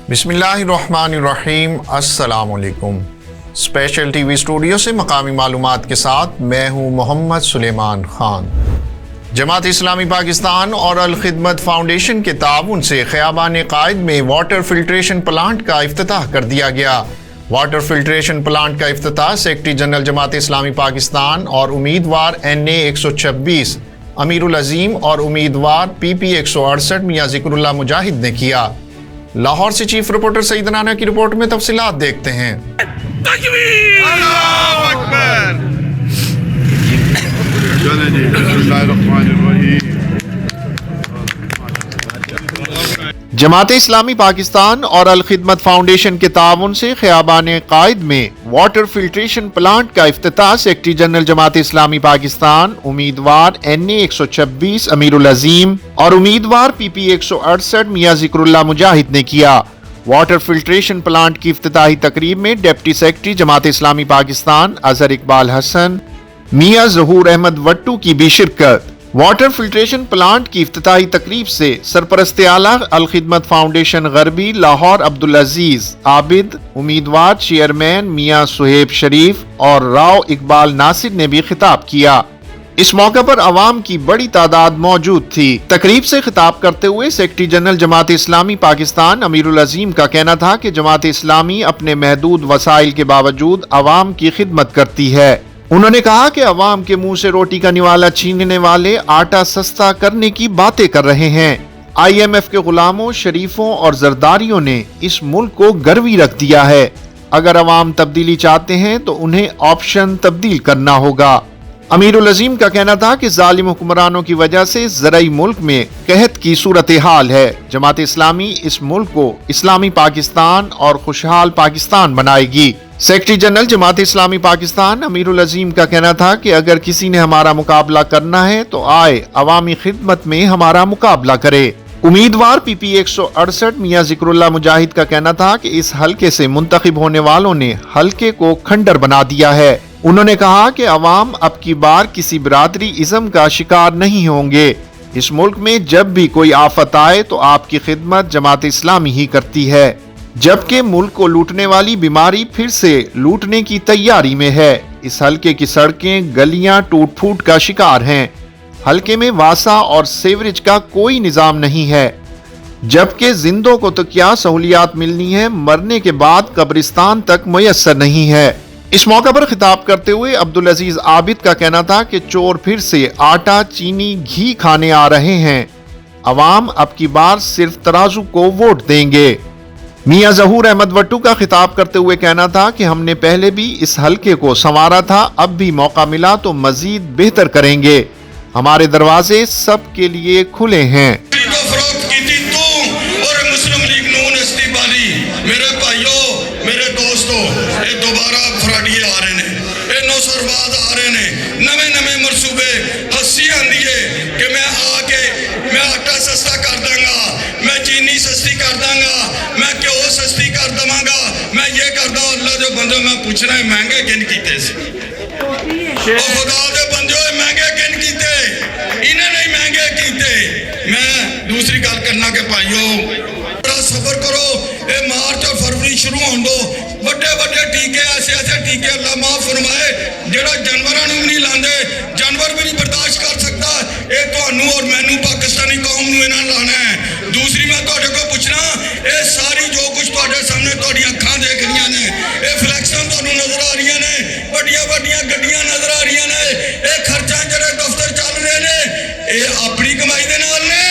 बिस्मिल्लाहिर्रहमानिर्रहीम। अस्सलाम वालेकुम। स्पेशल टीवी स्टूडियो से मकामी मालूमात के साथ मैं हूँ मोहम्मद सुलेमान खान। जमात इस्लामी पाकिस्तान और अल खिदमत फाउंडेशन के ताउन से ख़ियाबान कायद में वाटर फिल्ट्रेशन प्लांट का इफ्तिताह कर दिया गया। वाटर फिल्ट्रेशन प्लांट का इफ्तिताह सेक्रेटरी जनरल जमात इस्लामी पाकिस्तान और उम्मीदवार NA 126 अमीरुल अजीम और उम्मीदवार PP 168 मियां ज़िक्रुल्लाह मुजाहिद ने किया। लाहौर से चीफ रिपोर्टर सईद राना की रिपोर्ट में तफसीलात देखते हैं। तकबीर! अल्लाहु अकबर! जमात इस्लामी पाकिस्तान और अल खिदमत फाउंडेशन के ताउन से ख़ियाबान कायद में वाटर फिल्ट्रेशन प्लांट का इफ्तिताह सेक्रेटरी जनरल जमात इस्लामी पाकिस्तान, उम्मीदवार NA 126 अमीरुल अजीम और उम्मीदवार PP 168 मियां ज़िक्रुल्लाह मुजाहिद ने किया। वाटर फिल्ट्रेशन प्लांट की इफ्तिताही तकरीब में डिप्टी सेक्रेटरी जमात इस्लामी पाकिस्तान अजहर इकबाल हसन, मियां ज़हूर अहमद वट्टू की भी शिरकत। वाटर फिल्ट्रेशन प्लांट की इफ्तिताही तकरीब से सरपरस्त आला अल खिदमत फाउंडेशन गरबी लाहौर अब्दुल अजीज आबिद, उम्मीदवार चेयरमैन मियां सुहेब शरीफ और राव इकबाल नासिर ने भी खिताब किया। इस मौके पर अवाम की बड़ी तादाद मौजूद थी। तकरीब से खिताब करते हुए सेक्रेटरी जनरल जमात इस्लामी पाकिस्तान अमीरुल अजीम का कहना था कि जमात इस्लामी अपने महदूद वसाइल के बावजूद अवाम की खिदमत करती है। उन्होंने कहा कि अवाम के मुंह से रोटी का निवाला छीनने वाले आटा सस्ता करने की बातें कर रहे हैं। IMF के गुलामों, शरीफों और जरदारियों ने इस मुल्क को गर्वी रख दिया है। अगर अवाम तब्दीली चाहते हैं तो उन्हें ऑप्शन तब्दील करना होगा। अमीरुल अजीम का कहना था कि जालिम हुक्मरानों की वजह से ज़राई मुल्क में कहत की सूरत हाल है। जमात इस्लामी इस मुल्क को इस्लामी पाकिस्तान और खुशहाल पाकिस्तान बनाएगी। सेक्रेटरी जनरल जमात इस्लामी पाकिस्तान अमीरुल अजीम का कहना था कि अगर किसी ने हमारा मुकाबला करना है तो आए अवामी खिदमत में हमारा मुकाबला करे। उम्मीदवार PP 168 मियां ज़िक्रुल्लाह मुजाहिद का कहना था कि इस हलके से मुंतखब होने वालों ने हलके को खंडर बना दिया है। उन्होंने कहा कि अवाम अब की बार किसी बिरादरी इज़्म का शिकार नहीं होंगे। इस मुल्क में जब भी कोई आफत आए तो आपकी खिदमत जमात इस्लामी ही करती है, जबकि मुल्क को लूटने वाली बीमारी फिर से लूटने की तैयारी में है। इस हलके की सड़कें, गलियां टूट फूट का शिकार हैं। हलके में वासा और सेवरेज का कोई निजाम नहीं है, जबकि जिंदों को तो क्या सहूलियात मिलनी है, मरने के बाद कब्रिस्तान तक मुयस्सर नहीं है। इस मौके पर खिताब करते हुए अब्दुल अजीज आबिद का कहना था कि चोर फिर से आटा, चीनी, घी खाने आ रहे हैं। अवाम अब की बार सिर्फ तराजू को वोट देंगे। मियां ज़हूर अहमद वट्टू का खिताब करते हुए कहना था कि हमने पहले भी इस हलके को संवारा था, अब भी मौका मिला तो मजीद बेहतर करेंगे। हमारे दरवाजे सबके लिए खुले हैं। मेरे भाइयों, मेरे दोस्तों, ये दोबारा फराडिए आ रहे ने, ये नौसरबाज आ रहे ने, नवे नवे मनसूबे, हंसी आंदी है कि मैं आके मैं आटा सस्ता कर दूंगा, मैं चीनी सस्ती कर दूंगा, मैं घ्यो सस्ती कर दवांगा, मैं ये कर दूं। अल्लाह दे बंदे, मैं पूछना है महंगे किन कीते सी? खुदा दे बंदे महंगे किन कीते? इन्हें नहीं महंगे कीते। मैं दूसरी गल करना कि भाइयों सबर करो, ये मार्च और फरवरी शुरू होने दो। बड़े बड़े टीके, ऐसे टीके अल्लाह माफ फरमाए जेड़ा जानवरों भी नहीं लाते, जानवर भी नहीं बर्दाश्त कर सकता। ये तुहानू और मैनू पाकिस्तानी कौम नू इन्हां लाना है। दूसरी मैं तुहाडे को पूछना, ये सारी जो कुछ तुहाडे सामने तुहाडी अखां देख रही ने, ये फ्लैक्सां तुहानू नजर आ रही ने, बड़ियां बड़ियां गड्डियां नजर आ रही ने, ये खर्चा जेड़े दफ्तर चल रहे ने, ये अपनी कमाई दे नाल ने,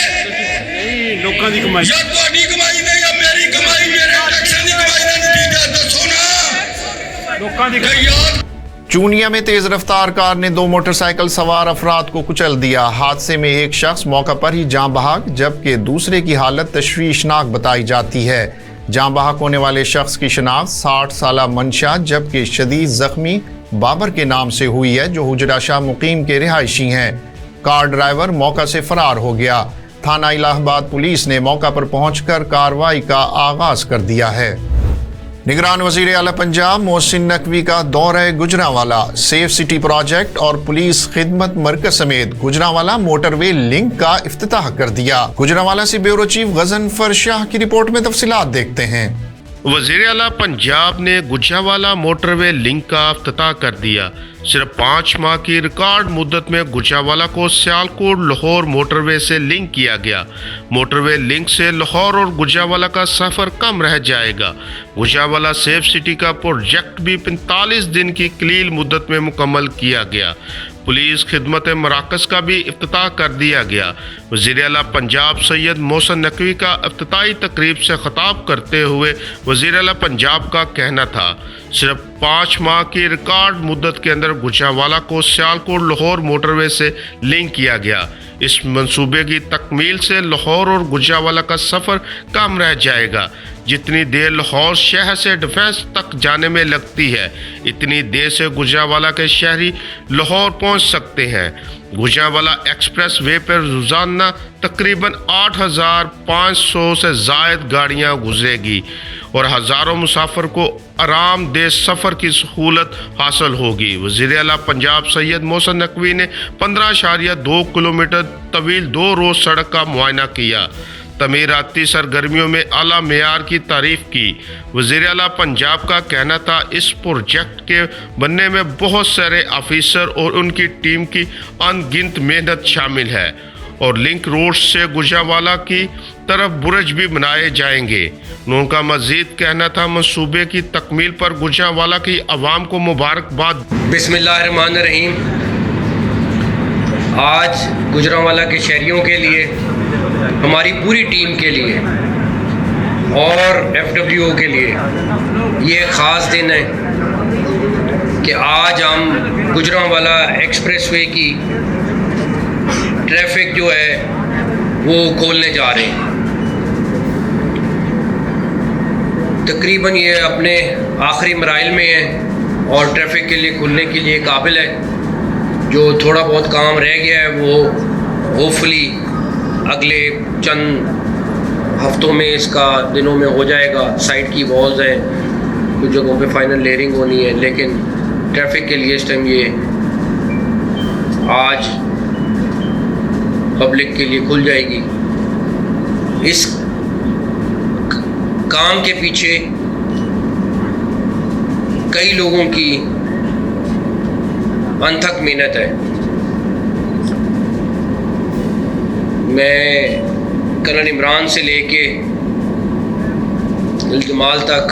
लोकां दी कमाई या तुहाडी कमाई दे या मेरी कमाई, मेरे टैक्सां दी कमाई दे नतीजा दसो ना। लोकां दी कमाई। चूनिया में तेज रफ्तार कार ने 2 मोटरसाइकिल सवार अफराद को कुचल दिया। हादसे में एक शख्स मौका पर ही जाँ बहक, जबकि दूसरे की हालत तशवीशनाक बताई जाती है। जाँ बहक होने वाले शख्स की शनाख्त 60 साला मंशा जबकि शदीद जख्मी बाबर के नाम से हुई है, जो हुजरा शाह मुकीम के रिहायशी हैं। कार ड्राइवर मौका से फरार हो गया। थाना इलाहाबाद पुलिस ने मौका पर पहुंचकर कार्रवाई का आगाज कर दिया है। نگران وزیر اعلیٰ پنجاب محسن نقوی کا دورہ گجرانوالہ، سیف سٹی پروجیکٹ اور پولیس خدمت مرکز سمیت گجرانوالہ موٹر وے لنک کا افتتاح کر دیا۔ گجرانوالہ سے بیورو چیف غضنفر شاہ کی رپورٹ میں تفصیلات دیکھتے ہیں۔ وزیر اعلیٰ پنجاب نے گجرانوالہ موٹر وے لنک کا افتتاح کر دیا۔ صرف 5 ماہ کی ریکارڈ مدت میں گجرانوالہ کو سیالکوٹ لاہور موٹر وے سے لنک کیا گیا۔ موٹر وے لنک سے لاہور اور گجرانوالہ کا سفر کم رہ جائے گا۔ گجرانوالہ سیف سٹی کا پروجیکٹ بھی 45 دن کی قلیل مدت میں مکمل کیا گیا۔ پولیس خدمت مراکز کا بھی افتتاح کر دیا گیا۔ وزیر اعلیٰ پنجاب سید محسن نقوی کا افتتاحی تقریب سے خطاب کرتے ہوئے وزیر اعلیٰ پنجاب کا کہنا تھا، صرف 5 ماہ کی ریکارڈ مدت کے اندر گجرانوالہ کو سیالکوٹ لاہور موٹر وے سے لنک کیا گیا۔ اس منصوبے کی تکمیل سے لاہور اور گجرانوالہ کا سفر کم رہ جائے گا۔ جتنی دیر لاہور شہر سے ڈیفنس تک جانے میں لگتی ہے، اتنی دیر سے گجرانوالہ کے شہری لاہور پہنچ سکتے ہیں۔ گجرانوالہ ایکسپریس وے پر روزانہ تقریباً 8500 سے زائد گاڑیاں گزرے گی اور ہزاروں مسافر کو آرام دہ سفر کی سہولت حاصل ہوگی۔ وزیر اعلیٰ پنجاب سید محسن نقوی نے 15.2 کلومیٹر طویل 2 روز سڑک کا معائنہ کیا۔ تعمیراتی سرگرمیوں میں اعلیٰ معیار کی تعریف کی۔ وزیر اعلیٰ پنجاب کا کہنا تھا، اس پروجیکٹ کے بننے میں بہت سارے آفیسر اور ان کی ٹیم کی ان گنت محنت شامل ہے اور لنک روڈ سے گجرانوالہ کی طرف برج بھی بنائے جائیں گے۔ ان کا مزید کہنا تھا، منصوبے کی تکمیل پر گجرانوالہ کی عوام کو مبارکباد۔ بسم اللہ الرحمن الرحیم۔ آج گجرانوالہ کے شہریوں کے لیے، ہماری پوری ٹیم کے لیے اور FWO کے لیے یہ ایک خاص دن ہے کہ آج ہم گجرانوالہ ایکسپریس وے کی ٹریفک جو ہے وہ کھولنے جا رہے ہیں۔ تقریباً یہ اپنے آخری مراحل میں ہے اور ٹریفک کے لیے کھلنے کے لیے قابل ہے۔ جو تھوڑا بہت کام رہ گیا ہے وہ ہوپفلی اگلے چند ہفتوں میں، اس کا دنوں میں ہو جائے گا۔ سائٹ کی والز ہیں، کچھ جگہوں پہ فائنل لیئرنگ ہونی ہے، لیکن ٹریفک کے لیے اس ٹائم یہ آج پبلک کے لیے کھل جائے گی۔ اس کام کے پیچھے کئی لوگوں کی انتھک محنت ہے۔ میں کرنل عمران سے لے کے جمال تک،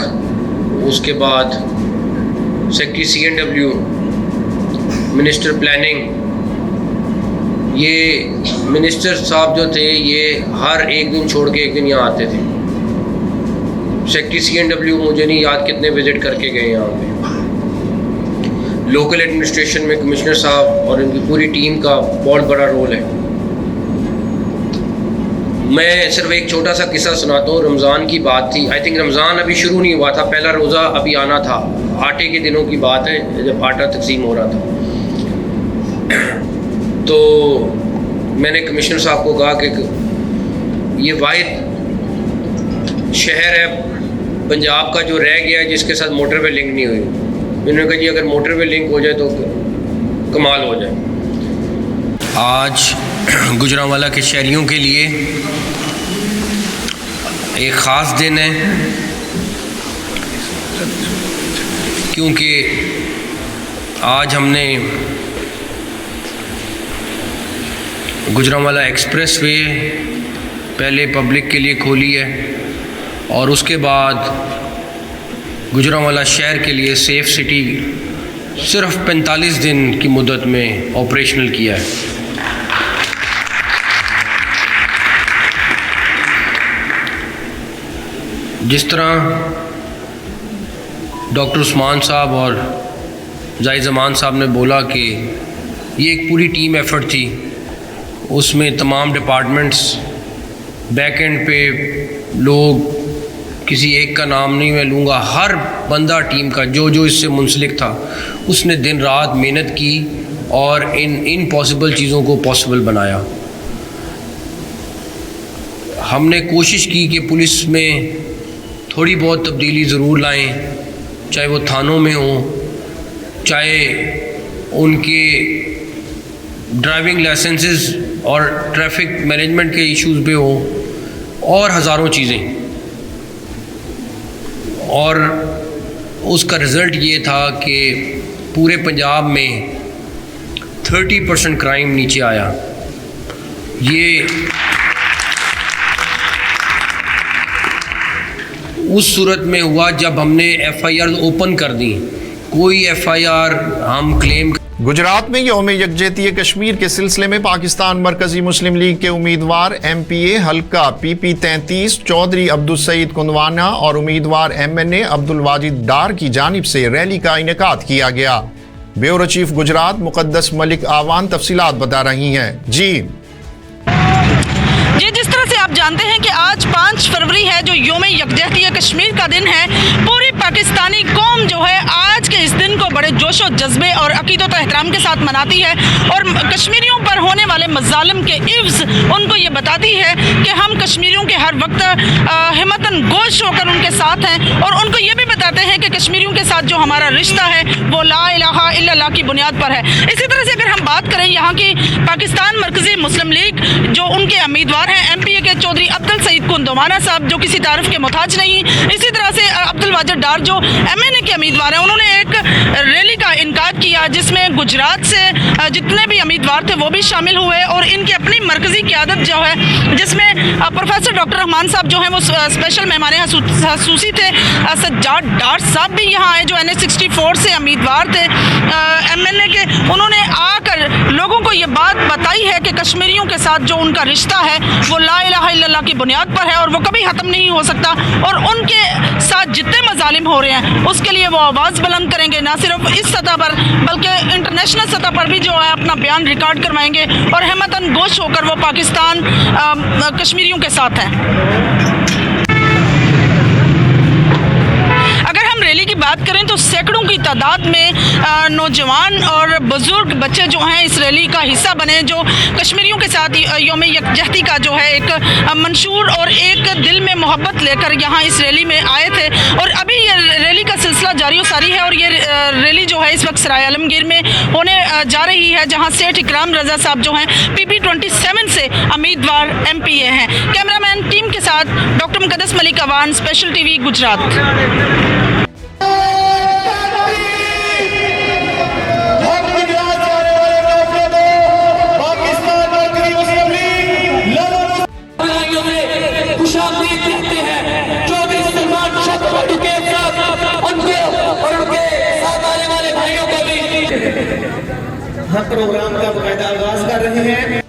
اس کے بعد سیکٹری CNW، منسٹر پلاننگ، یہ منسٹر صاحب جو تھے یہ ہر ایک دن چھوڑ کے ایک دن یہاں آتے تھے۔ سیکٹری CNW مجھے نہیں یاد کتنے وزٹ کر کے گئے یہاں پہ۔ لوکل ایڈمنسٹریشن میں کمشنر صاحب اور ان کی پوری ٹیم کا بہت بڑا رول ہے۔ میں صرف ایک چھوٹا سا قصہ سناتا ہوں۔ رمضان کی بات تھی، آئی تھنک رمضان ابھی شروع نہیں ہوا تھا، پہلا روزہ ابھی آنا تھا۔ آٹے کے دنوں کی بات ہے جب آٹا تقسیم ہو رہا تھا۔ تو میں نے کمشنر صاحب کو کہا کہ یہ واحد شہر ہے پنجاب کا جو رہ گیا ہے جس کے ساتھ موٹر وے لنک نہیں ہوئی۔ میں نے کہا جی اگر موٹر وے لنک ہو جائے تو کمال ہو جائے۔ آج گجرانوالہ کے شہریوں کے لیے ایک خاص دن ہے، کیونکہ آج ہم نے گجرانوالہ ایکسپریس وے پہلے پبلک کے لیے کھولی ہے اور اس کے بعد گجرانوالہ شہر کے لیے سیف سٹی صرف 45 دن کی مدت میں آپریشنل کیا ہے۔ جس طرح ڈاکٹر عثمان صاحب اور زاہد زمان صاحب نے بولا کہ یہ ایک پوری ٹیم ایفرٹ تھی، اس میں تمام ڈپارٹمنٹس بیک اینڈ پہ لوگ، کسی ایک کا نام نہیں میں لوں گا، ہر بندہ ٹیم کا جو اس سے منسلک تھا اس نے دن رات محنت کی اور ان پاسبل چیزوں کو پاسبل بنایا۔ ہم نے کوشش کی کہ پولیس میں تھوڑی بہت تبدیلی ضرور لائیں، چاہے وہ تھانوں میں ہوں، چاہے ان کے ڈرائیونگ لائسنسز اور ٹریفک مینجمنٹ کے ایشوز پہ ہوں، اور ہزاروں چیزیں. اور اس کا رزلٹ یہ تھا کہ پورے پنجاب میں 30% کرائم نیچے آیا. یہ اس صورت میں ہوا جب ہم نے ایف آئی آر اوپن کر دی. کوئی ایف آئی آر ہم کلیم. گجرات میں یوم یکجہتی کشمیر کے سلسلے میں پاکستان مرکزی مسلم لیگ کے امیدوار ایم پی اے حلقہ پی پی 33 چودھری عبدالسعید کندوانا اور امیدوار ایم این اے عبدالواجد ڈار کی جانب سے ریلی کا انعقاد کیا گیا. بیورو چیف گجرات مقدس ملک آوان تفصیلات بتا رہی ہیں. جی جس طرح سے آپ جانتے ہیں کہ آج 5 فروری ہے جو یوم یکجہتی کشمیر کا دن ہے. پوری پاکستانی قوم جو ہے آج کے اس دن کو بڑے جوش و جذبے اور عقیدت و احترام کے ساتھ مناتی ہے، اور کشمیریوں پر ہونے والے مظالم کے عوض ان کو یہ بتاتی ہے کہ ہم کشمیریوں کے ہر وقت ہمتاً گوش ہو کر ان کے ساتھ ہیں، اور ان کو یہ بھی بتاتے ہیں کہ کشمیریوں کے ساتھ جو ہمارا رشتہ ہے وہ لا الہ الا اللہ کی بنیاد پر ہے. اسی طرح سے اگر ہم بات کریں یہاں کی پاکستان مرکزی مسلم لیگ جو ان کے امیدوار ہیں ایم پی اے کے چودھری عبدالسعید کندوانا صاحب جو کسی تعارف کے محتاج نہیں، اسی طرح سے عبدالواجد ڈار جو ایم این اے کے امیدوار ہیں، انہوں نے ایک ریلی کا انعقاد کیا جس میں گجرات سے جتنے بھی امیدوار تھے وہ بھی شامل ہوئے، اور ان کی اپنی مرکزی قیادت جو ہے جس میں پروفیسر ڈاکٹر رحمان صاحب جو ہیں وہ اسپیشل مہمان خصوصی تھے. سجاد ڈار صاحب بھی یہاں آئے جو این ایس 64 سے امیدوار تھے ایم این اے کے. انہوں نے آ کر لوگوں کو یہ بات بتائی ہے کہ کشمیریوں کے ساتھ جو ان کا رشتہ ہے وہ لا الہ الا اللہ کی بنیاد پر ہے اور وہ کبھی ختم نہیں ہو سکتا، اور ان کے ساتھ جتنے مظالم ہو رہے ہیں اس کے لیے وہ آواز بلند کریں گے، نہ صرف اس سطح پر بلکہ انٹرنیشنل سطح پر بھی جو ہے اپنا بیان ریکارڈ کروائیں گے، اور ہمتاً گوش ہو کر وہ پاکستان کشمیریوں کے ساتھ ہیں. اگر ہم ریلی کی بات کریں تو سینکڑوں کی تعداد میں نوجوان اور بزرگ بچے جو ہیں اس ریلی کا حصہ بنے، جو کشمیریوں کے ساتھ یوم یکجہتی کا جو ہے ایک منشور اور ایک دل میں محبت لے کر یہاں اس ریلی میں آئے تھے. اور ابھی یہ ریلی کا سلسلہ جاری و ساری ہے، اور یہ ریلی جو ہے اس وقت سرائے عالمگیر میں ہونے جا رہی ہے جہاں سیٹھ اکرام رضا صاحب جو ہیں پی پی 27 سے امیدوار ایم پی اے ہیں. کیمرہ مین ٹیم کے ساتھ ڈاکٹر مقدس ملک آوان، اسپیشل ٹی وی گجرات. ہم پروگرام کا باقاعدہ آغاز کر رہے ہیں.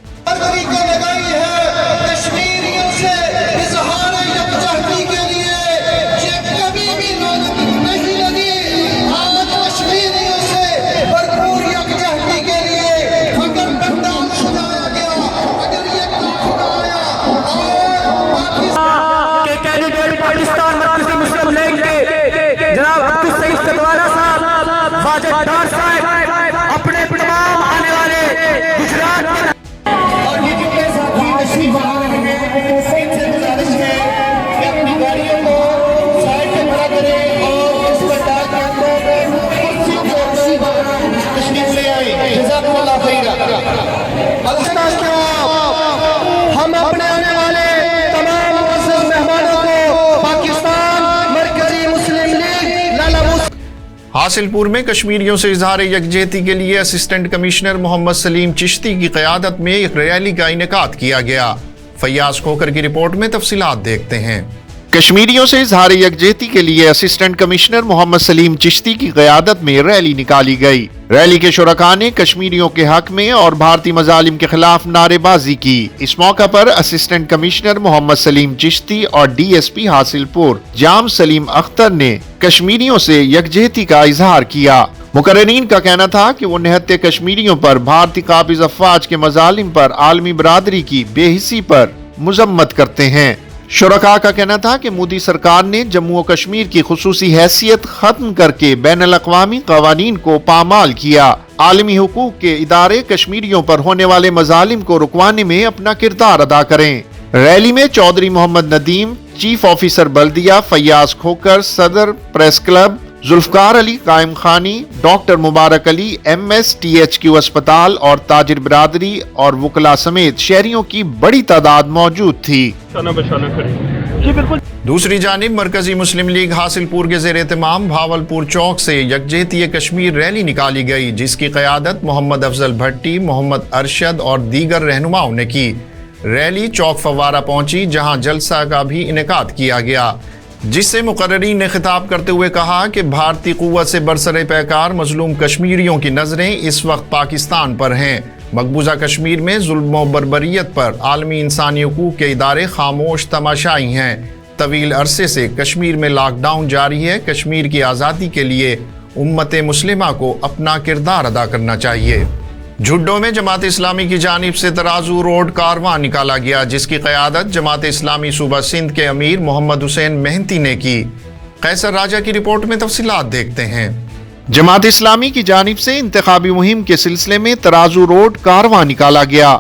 کو لگائی ہے کشمیریوں سے اظہار یکجہتی کے لیے، یہ کبھی بھی نہیں لگی. آج کشمیریوں سے بھرپور یکجہتی کے لیے اگر بندان چھڑایا گیا، اگر یہ چھڑایا اور کہ کینڈیڈیٹ پاکستان مرکزی مسلم لیگ کے جناب عبدالسعید کندوانا صاحب، واجد ڈار صاحب اپنے تمام آنے والے گجرات اور یہ جتنے ساتھی نشریف آ رہے ہیں ان سے گزارش ہے کہ اپنی گاڑیوں کو سائڈ پہ کھڑا کریں اور اس پنڈال کے اندر کرسی تشریف لے آئیں. جزاکم اللہ خیرا. ہم اپنے آنے والے تمام معزز مہمانوں کو پاکستان مرکزی مسلم لیگ لالا حاصل پور میں کشمیریوں سے اظہار یکجہتی کے لیے اسسٹنٹ کمشنر محمد سلیم چشتی کی قیادت میں ایک ریلی کا انعقاد کیا گیا. فیاض کھوکر کی رپورٹ میں تفصیلات دیکھتے ہیں. کشمیریوں سے اظہار یکجہتی کے لیے اسسٹنٹ کمشنر محمد سلیم چشتی کی قیادت میں ریلی نکالی گئی. ریلی کے شرکاء نے کشمیریوں کے حق میں اور بھارتی مظالم کے خلاف نعرے بازی کی. اس موقع پر اسسٹنٹ کمشنر محمد سلیم چشتی اور ڈی ایس پی حاصل پور جام سلیم اختر نے کشمیریوں سے یکجہتی کا اظہار کیا. مقررین کا کہنا تھا کہ وہ نہتے کشمیریوں پر بھارتی قابض افواج کے مظالم پر عالمی برادری کی بے حسی پر مذمت کرتے ہیں. شرکاء کا کہنا تھا کہ مودی سرکار نے جموں و کشمیر کی خصوصی حیثیت ختم کر کے بین الاقوامی قوانین کو پامال کیا. عالمی حقوق کے ادارے کشمیریوں پر ہونے والے مظالم کو رکوانے میں اپنا کردار ادا کریں. ریلی میں چودھری محمد ندیم، चीफ ऑफिसर बल्दिया फैयाज खोकर, सदर प्रेस क्लब जुल्फकार अली कायम खानी, डॉक्टर मुबारक अली, MSTHQ अस्पताल और ताजिर बिरादरी और वकला समेत शहरियों की बड़ी तादाद मौजूद थी। दूसरी जानिब मरकजी मुस्लिम लीग हासिलपुर के ज़ेर एहतमाम भावलपुर चौक से यकजहती कश्मीर रैली निकाली गई, जिसकी क़यादत मोहम्मद अफजल भट्टी, मोहम्मद अरशद और दीगर रहनुमाओं ने की। रैली चौक फवारा पहुंची, जहां जलसा का भी इनेकाद किया गया, जिससे मुकर्ररीन ने खिताब करते हुए कहा कि भारतीय क़ुव्वत से बरसरे पैकार मजलूम कश्मीरियों की नज़रें इस वक्त पाकिस्तान पर हैं। मकबूजा कश्मीर में जुल्म व बर्बरियत पर आलमी इंसानी हुकूक के इदारे खामोश तमाशाई हैं। तवील अरसे से कश्मीर में लॉकडाउन जारी है। कश्मीर की आज़ादी के लिए उम्मत मुस्लिमा को अपना किरदार अदा करना चाहिए। झुड्डो में जमात इस्लामी की जानिब से तराजू रोड कारवां निकाला गया, जिसकी क़यादत जमात इस्लामी सूबा सिंध के अमीर मोहम्मद हुसैन मेहनती ने की। कैसर राजा की रिपोर्ट में तफसीलात देखते हैं। जमात इस्लामी की जानिब से इंतखाबी मुहिम के सिलसिले में तराजू रोड कारवां निकाला गया।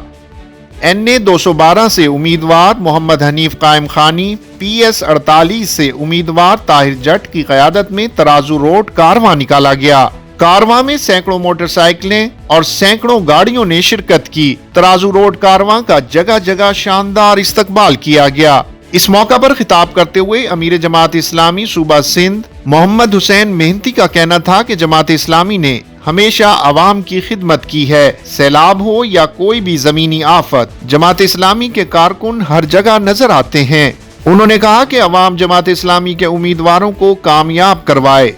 NA 212 से उम्मीदवार मोहम्मद हनीफ कायम खानी, PS 48 से उम्मीदवार ताहिर जट की क़यादत में तराजू रोड कारवां निकाला गया। कारवां में सैकड़ों मोटरसाइकिलें और सैकड़ों गाड़ियों ने शिरकत की। तराजू रोड कारवां का जगह जगह शानदार इस्तकबाल किया गया। इस मौका पर खिताब करते हुए अमीर जमात इस्लामी सूबा सिंध मोहम्मद हुसैन मेहनती का कहना था कि जमात इस्लामी ने हमेशा आवाम की खिदमत की है। सैलाब हो या कोई भी जमीनी आफत, जमात इस्लामी के कारकुन हर जगह नजर आते हैं। उन्होंने कहा कि अवाम जमात इस्लामी के उम्मीदवारों को कामयाब करवाए।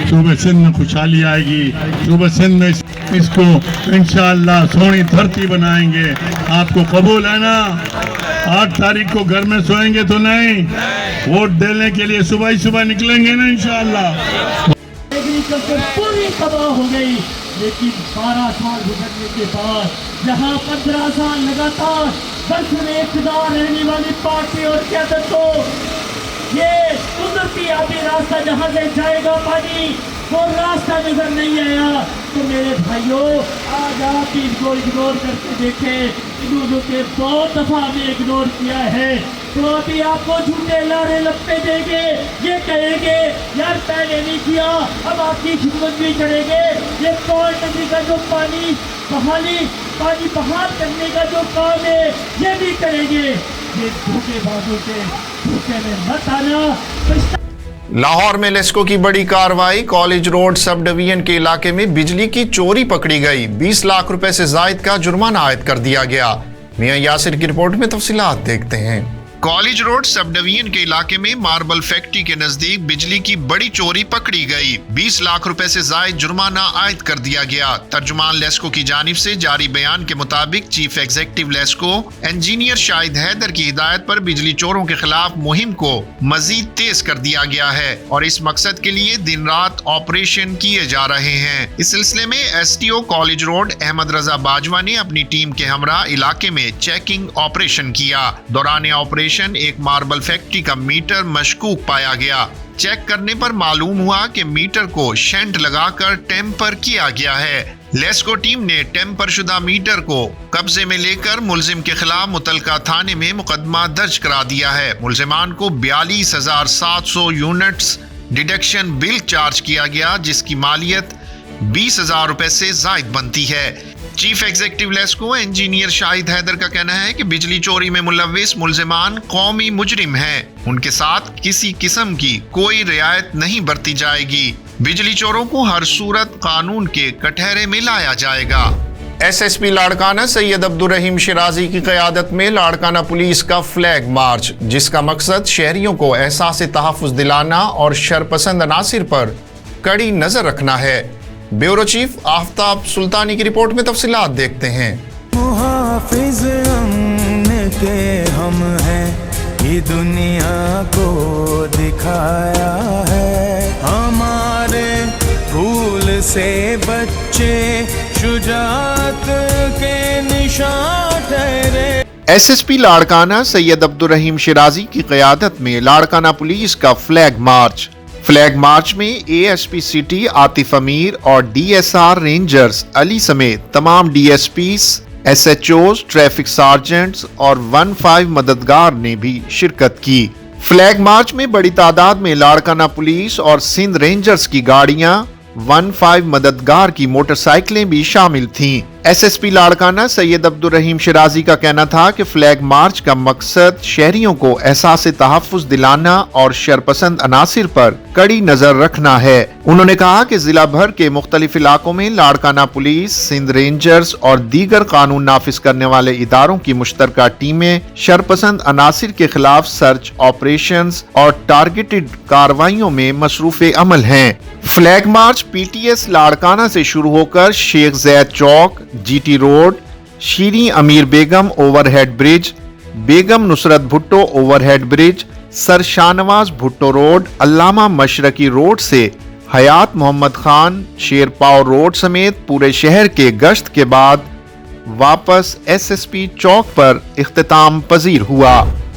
सूबे सिंध में खुशहाली आएगी। सूबे सिंध में इसको इंशाअल्लाह सोनी धरती बनाएंगे। आपको कबूल है ना? 8 तारीख को घर में सोएंगे तो नहीं, वोट देने के लिए सुबह ही सुबह निकलेंगे ना इंशाअल्लाह। एग्रीकल्चर पूरी तबाह हो गई, लेकिन 12 साल गुजरने के बाद जहाँ 15 साल लगातार बस में इक़्तिदार रहने वाली पार्टी और क़यादत को ये कुदरती आबी रास्ता जहाँ से जाएगा पानी, वो रास्ता नजर नहीं आया। तो मेरे भाइयों, आज आप इनको इग्नोर करके देखें। इन्होंने के बहुत दफा हमें इग्नोर किया है, तो अभी आपको झूठे लारे लपटे देंगे। ये कहेंगे यार पहले नहीं किया, अब आपकी खिदमत भी करेंगे। ये कौन नदी का जो पानी बहाल करने का जो काम है, ये भी करेंगे। ये धोखेबाजों के धोखे में मत आना। लाहौर में लेस्को की बड़ी कार्रवाई। कॉलेज रोड सब डिवीजन के इलाके में बिजली की चोरी पकड़ी गई। 20 लाख रुपए से जायद का जुर्माना आयद कर दिया गया। मियां यासिर की रिपोर्ट में तफसीलात देखते हैं। कॉलेज रोड सब डिवीजन के इलाके में मार्बल फैक्ट्री के नजदीक बिजली की बड़ी चोरी पकड़ी गई। 20 लाख रुपए से जायद जुर्माना आयद कर दिया गया। तर्जुमान लेस्को की जानिब से जारी बयान के मुताबिक chief executive LESCO engineer Shahid Haider की हिदायत पर बिजली चोरों के खिलाफ मुहिम को मजीद तेज कर दिया गया है और इस मकसद के लिए दिन रात ऑपरेशन किए जा रहे हैं। इस सिलसिले में STO कॉलेज रोड अहमद रजा बाजवा ने अपनी टीम के हमरा इलाके में चेकिंग ऑपरेशन किया। दौरान ऑपरेशन एक मार्बल फैक्ट्री का मीटर मशकूक पाया गया। चेक करने पर मालूम हुआ कि मीटर को शंट लगाकर टेम्पर किया गया है। लेस्को टीम ने टेम्पर शुदा मीटर को कब्जे में लेकर मुलजिम के खिलाफ मुतलका थाने में मुकदमा दर्ज करा दिया है। मुलजिमान को 42,700 यूनिट्स डिडक्शन बिल चार्ज किया गया, जिसकी मालियत 20,000 रुपए से जायद बनती है। Chief executive LESCO engineer Shahid Haider का कहना है कि बिजली चोरी में मुलव्विस मुलजिमान कौमी मुजरिम हैं। उनके साथ किसी किस्म की कोई रियायत नहीं बरती जाएगी। बिजली चोरों को हर सूरत कानून के कटहरे में लाया जाएगा। SSP लाड़काना सैयद अब्दुल रहीम शिराजी की क़यादत में लाड़काना पुलिस का फ्लैग मार्च, जिसका मकसद शहरियों को एहसास तहफ़्फ़ुज़ दिलाना और शरपसंद अनासिर पर कड़ी नजर रखना है। ब्यूरो चीफ आफ्ताब सुल्तानी की रिपोर्ट में तफसीलात देखते हैं। मुहाफिज अमन के हम हैं, ये दुनिया को दिखाया है। हमारे फूल से बच्चे शुजात के निशान ठहरे। SSP लाड़काना सैयद अब्दुल रहीम शिराजी की क़यादत में लाड़काना पुलिस का फ्लैग मार्च में ASP सिटी आतिफ अमीर और DSR रेंजर्स अली समेत तमाम DSPs, SHOs, ट्रैफिक सार्जेंट्स और 15 मददगार ने भी शिरकत की। फ्लैग मार्च में बड़ी तादाद में लाड़काना पुलिस और सिंध रेंजर्स की गाड़ियां 15 मददगार की मोटरसाइकिलें भी शामिल थीं। एसएसपी लाड़काना सैयद अब्दुल रहीम शिराजी का कहना था कि फ्लैग मार्च का मकसद शहरियों को एहसास तहफ्फुज़ दिलाना और शरपसंद अनासिर पर कड़ी नजर रखना है। उन्होंने कहा कि जिला भर के मुख्तलिफ इलाकों में लाड़काना पुलिस, सिंध रेंजर्स और दीगर कानून नाफिज करने वाले इदारों की मुश्तरका टीमें शरपसंद अनासिर के खिलाफ सर्च ऑपरेशंस और टारगेटेड कार्रवाइयों में मसरूफ अमल हैं। फ्लैग मार्च पीटीएस लाड़काना से शुरू होकर Sheikh Zayed Chowk, GT road, Shireen Amir Begum overhead bridge, Begum Nusrat Bhutto overhead bridge, sir Shahnawaz Bhutto road, Allama Mashriqi road से हयात मोहम्मद खान शेरपाव रोड समेत पूरे शहर के गश्त के बाद वापस एसएसपी चौक पर इख्तिताम पजीर हुआ।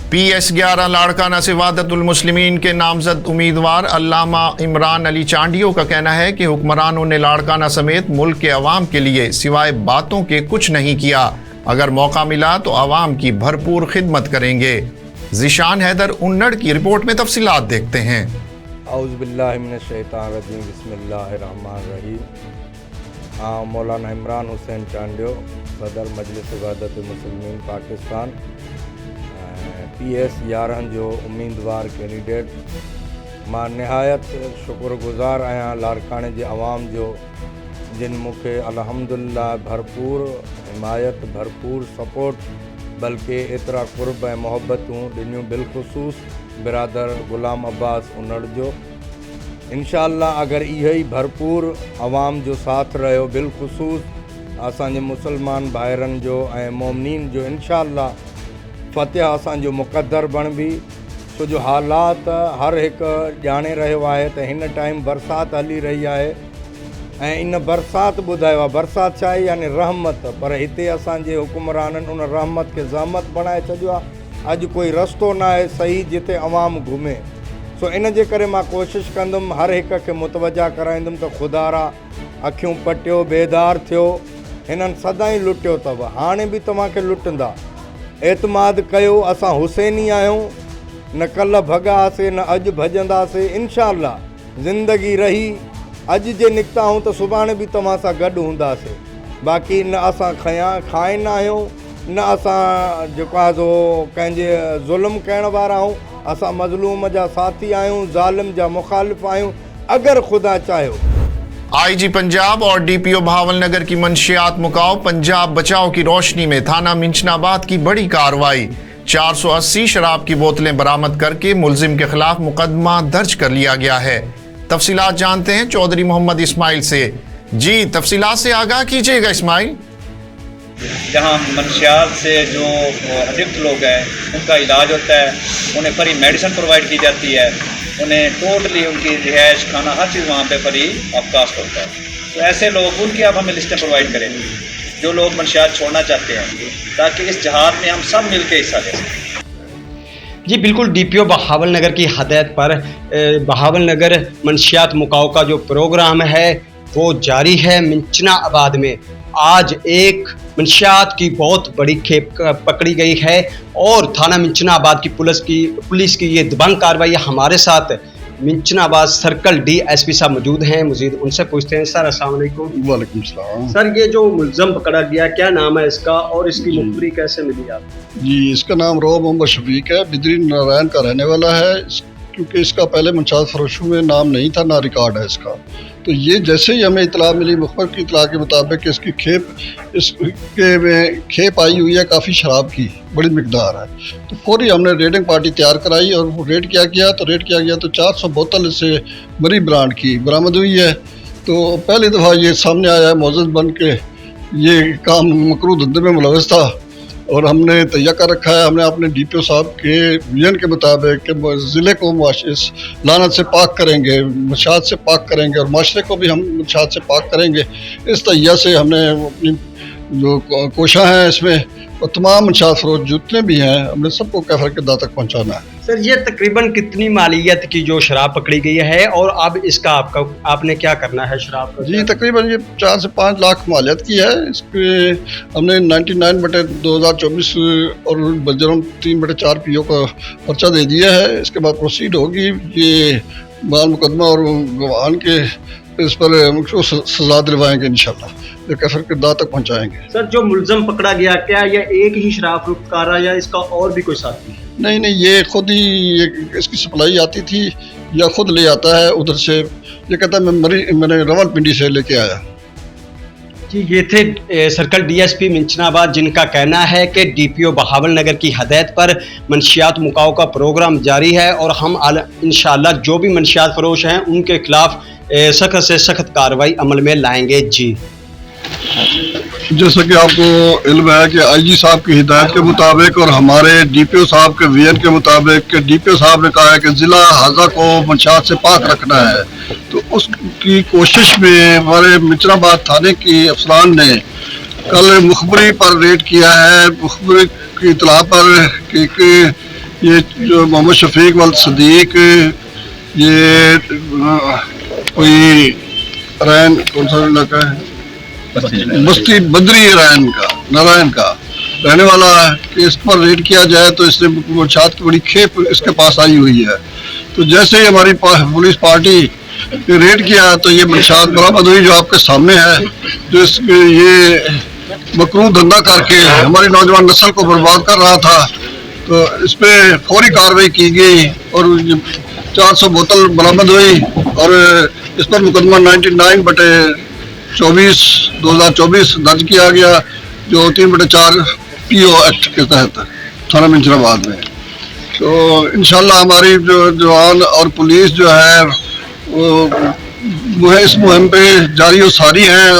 PS11 लाड़काना से वादतुल मुस्लिमीन के नामजद उम्मीदवार अल्लामा इमरान अली चांडियो का कहना है कि हुक्मरानों ने लाड़काना समेत मुल्क के अवाम के लिए सिवाय बातों के कुछ नहीं किया। अगर मौका मिला तो अवाम की भरपूर खिदमत करेंगे। ज़िशान हैदर उन्नड़ की रिपोर्ट में तफसीलात देखते हैं। औज़ुबिल्लाहि मिनश्शैतानिर्रजीम, बिस्मिल्लाहिर्रहमानिर्रहीम। मौलाना इमरान हुसैन चांडियो, सदर मजलिस वादतुल मुस्लिमीन पाकिस्तान, PS11 जो उम्मीदवार कैंडिडेट। मां निहायत शुक्रगुज़ार आहियां लाड़काने जे अवाम जो, जिन मूंखे अल्हम्दुलिल्लाह भरपूर हिमायत, भरपूर सपोर्ट, बल्कि एतिरा क़ुर्ब ऐं मोहब्बतूं ॾिनियूं, बिलख़ुसूस बिरादर ग़ुलाम अब्बास उन्नड़ जो। इंशाअल्लाह अगर इहो ई भरपूर अवाम जो साथ रहियो, बिलख़ुसूस असांजे मुसलमान भाइरनि जो ऐं मोमिनीन जो, इंशाअल्लाह फ़तेह असांजो मुक़द्दर बणबी। छो जो हालात हर हिकु ॼाणे रहियो आहे त हिन टाइम बरसाति हली रही आहे ऐं इन बरसाति ॿुधायो आहे, बरसाति छा आहे यानी रहमत, पर हिते असांजे हुकुमराननि उन रहमत खे ज़हमत बणाए छॾियो आहे। अॼु कोई रस्तो न आहे सही जिते अवाम घुमे। सो इन जे करे मां कोशिशि कंदुमि, हर हिक खे मुतवजा कराईंदुमि त ख़ुदारा अखियूं पटियो, बेदार थियो। हिननि सदाईं लुटियो अथव, हाणे बि तव्हांखे लुटंदा। एतमाद कयो, असां हुसैनी आहियूं, न कल्ह भॻासीं न अॼु भॼंदासीं। इंशाअल्लाह ज़िंदगी रही, अॼु जे निकिता आहियूं त सुभाणे बि तव्हां सां गॾु हूंदासीं। बाक़ी न असां खाइनि आहियूं, न असां जेको आहे सो कंहिंजे ज़ुल्म करण वारा आहियूं। असां मज़लूम जा साथी आहियूं, ज़ालिम जा मुखालिफ़ आहियूं। अगर खुदा चाहो। आईजी पंजाब और डीपीओ बहावल नगर की मंशियात मुकाओ, पंजाब बचाओ की रोशनी में थाना मिंचनाबाद की बड़ी कार्रवाई। 480 शराब की बोतलें बरामद करके मुलजिम के खिलाफ मुकदमा दर्ज कर लिया गया है। तफसीलात जानते हैं चौधरी मोहम्मद इस्माइल से। जी तफसीलात से आगाह कीजिएगा इस्माइल। जहाँ मंशियात से जो एडिक्ट लोग हैं उनका इलाज होता है, उन्हें फ्री मेडिसिन प्रोवाइड की जाती है, उन्हें टोटली उनकी रिहाइश, खाना, हर चीज़ वहाँ पे फ्री ऑफ कास्ट होता है। तो ऐसे लोग, उनकी आप हमें लिस्टें प्रोवाइड करें जो लोग मंशियात छोड़ना चाहते हैं, ताकि इस जहाद में हम सब मिल के हिस्सा ले सकें। जी बिल्कुल, डीपीओ बहावल नगर की हदायत पर बहावल नगर मंशियात मुकाओ का जो प्रोग्राम है वो जारी है। मिंचनाबाद में आज एक मंशियात की बहुत बड़ी खेप पकड़ी गई है और थाना मिंचनाबाद की पुलिस की ये दबंग कार्रवाई। हमारे साथ मिंचनाबाद सर्कल DSP साहब मौजूद हैं, मजीद उनसे पूछते हैं। सर अस्सलाम वालेकुम। वालेकुम सलाम। सर ये जो मुल्ज़म पकड़ा गया, क्या नाम है इसका और इसकी मुखबरी कैसे मिली आपको? जी इसका नाम रो मोहम्मद शफीक है, बिदरी नारायण का रहने वाला है। क्योंकि इसका पहले मंशात फरोशों में नाम नहीं था, ना रिकॉर्ड है इसका। तो ये जैसे ही हमें इतला मिली, मुखबर की इतला के मुताबिक इसकी खेप आई हुई है काफ़ी शराब की, बड़ी मिकदार है। तो फौरी हमने रेडिंग पार्टी तैयार कराई और वो रेड किया गया तो 400 बोतल से मरी ब्रांड की बरामद हुई है। तो पहली दफ़ा ये सामने आया है मुअज़्ज़ज़ बन के ये काम मकरूह धंधे में मुलव्वस था और हमने तैयार कर रखा है। हमने अपने DPO साहब के विजन के मुताबिक कि ज़िले को इस लानत से पाक करेंगे, मशात से पाक करेंगे और माशरे को भी हम मशात से पाक करेंगे। इस तैयार से हमने अपनी जो कोशा हैं इसमें, और तमाम मंशियात फरोश जितने भी हैं हमने सबको कैफर के दाह तक पहुँचाना है। सर ये तकरीबन कितनी मालियत की जो शराब पकड़ी गई है और अब इसका आपने क्या करना है शराब का? जी तकरीबन ये 4 से 5 लाख मालियत की है। इसके हमने 99/2024 और जुर्म 3/4 PO का पर्चा दे दिया है। इसके बाद प्रोसीड होगी, ये बाल मुकदमा और गवाहान के इस पर उनको सजा दिलवाएंगे इंशाल्लाह, ये कैफर के दाह तक पहुँचाएंगे। सर जो मुलजम पकड़ा गया, क्या ये एक ही शराब फरोख्तकार है या इसका और भी कोई साथी है? नहीं, ये खुद ही इसकी सप्लाई आती थी या खुद ले आता है उधर से। ये कहता है मैंने रावलपिंडी से लेके आया। जी ये थे सर्कल DSP मिंचनाबाद, जिनका कहना है कि DPO बहावल नगर की हदायत पर मंशियात मुकाओ का प्रोग्राम जारी है और हम इंशाअल्लाह जो भी मंशियात फरोश हैं उनके खिलाफ सख्त से सख्त कार्रवाई अमल में लाएंगे। जी जैसा कि आपको इल्म है कि IG साहब की हिदायत के मुताबिक और हमारे DPO साहब के VN के मुताबिक कि DPO साहब ने कहा है कि ज़िला हाजा को मंशियात से पाक रखना है, तो उसकी कोशिश में हमारे मिंचनाबाद थाने की अफसरान ने कल मुखबरी पर रेड किया है। मुखबरी की इतला पर कि ये जो मोहम्मद शफीक वल सदीक, ये कोई रैन कौन सा इलाका है, बस्ती बद्री नारायण का रहने वाला है, कि इस पर रेड किया जाए तो इससे मंशियात की बड़ी खेप इसके पास आई हुई है। तो जैसे ही हमारी पुलिस पार्टी ने रेड किया तो ये मंशियात बरामद हुई जो आपके सामने है, जो ये मकरूह धंधा करके हमारी नौजवान नस्ल को बर्बाद कर रहा था। तो इस पर फौरी कार्रवाई की गई और 400 बोतल बरामद हुई और इस पर मुकदमा 99/2024 दर्ज किया गया, जो 3/4 PO एक्ट के तहत थाना मिंचनाबाद में। तो इंशाल्लाह हमारी जो जवान और पुलिस जो है वो इस मुहिम पे जारी और सारी हैं,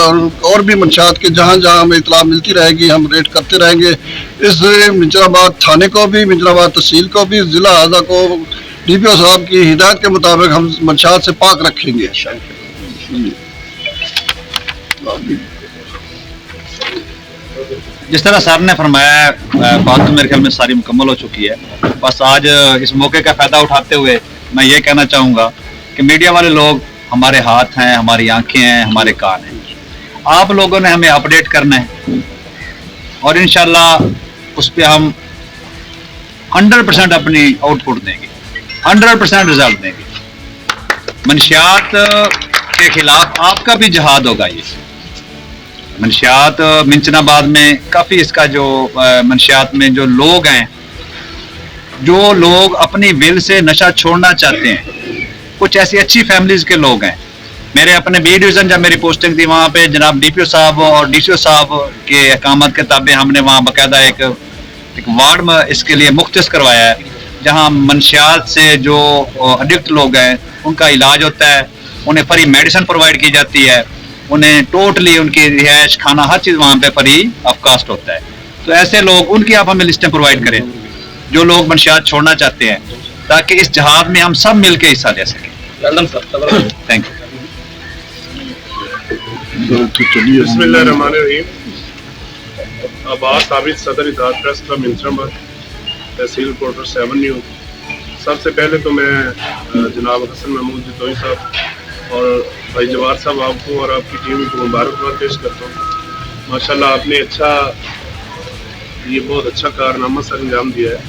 और भी मंशियात के जहाँ जहाँ हमें इतला मिलती रहेगी हम रेड करते रहेंगे। इस मिंचनाबाद थाने को भी, मिंचनाबाद तहसील को भी, ज़िला हाजा को DPO साहब की हिदायत के मुताबिक हम मंशियात से पाक रखेंगे। जिस तरह सर ने फरमाया बात तो मेरे ख्याल में सारी मुकम्मल हो चुकी है। बस आज इस मौके का फ़ायदा उठाते हुए मैं ये कहना चाहूँगा कि मीडिया वाले लोग हमारे हाथ हैं, हमारी आंखें हैं, हमारे कान हैं। आप लोगों ने हमें अपडेट करना है और इंशाल्लाह उस पर हम 100% अपनी आउटपुट देंगे, 100% रिजल्ट देंगे। मंशियात के खिलाफ आपका भी जिहाद होगा। ये मंशियात मिंचनाबाद में काफ़ी इसका जो मंशियात में जो लोग हैं, जो लोग अपनी विल से नशा छोड़ना चाहते हैं, कुछ ऐसी अच्छी फैमिलीज के लोग हैं। मेरे अपने B डिवीज़न जब मेरी पोस्टिंग थी वहाँ पे जनाब DPO साहब और DCO साहब के अकामत के ताबे हमने वहाँ बाकायदा एक वार्ड में इसके लिए मुख्तस करवाया है, जहाँ मंशियात से जो एडिक्ट लोग हैं उनका इलाज होता है, उन्हें फ्री मेडिसिन प्रोवाइड की जाती है, उन्हें टोटली उनकी रिहाइश, खाना, हर चीज़ वहाँ पे फ्री ऑफ कास्ट होता है। तो ऐसे लोग, उनकी आप हमें लिस्टें प्रोवाइड करें जो लोग मंशियात छोड़ना चाहते हैं, ताकि इस जहाद में हम सब मिल के हिस्सा ले सकें। Thank you. बिस्मिल्लाहिर्रहमानिर्रहीम। आबाद साबित सदर इदारा प्रेस क्लब मिंचनाबाद, तहसील रिपोर्टर 7 न्यूज़। सबसे पहले तो मैं जनाब हसन महमूद जतोई साहब और भाई जवार साहब आपको और आपकी टीम को मुबारकबाद पेश करता हूँ। माशाल्लाह आपने बहुत अच्छा कारनामा सर अंजाम दिया है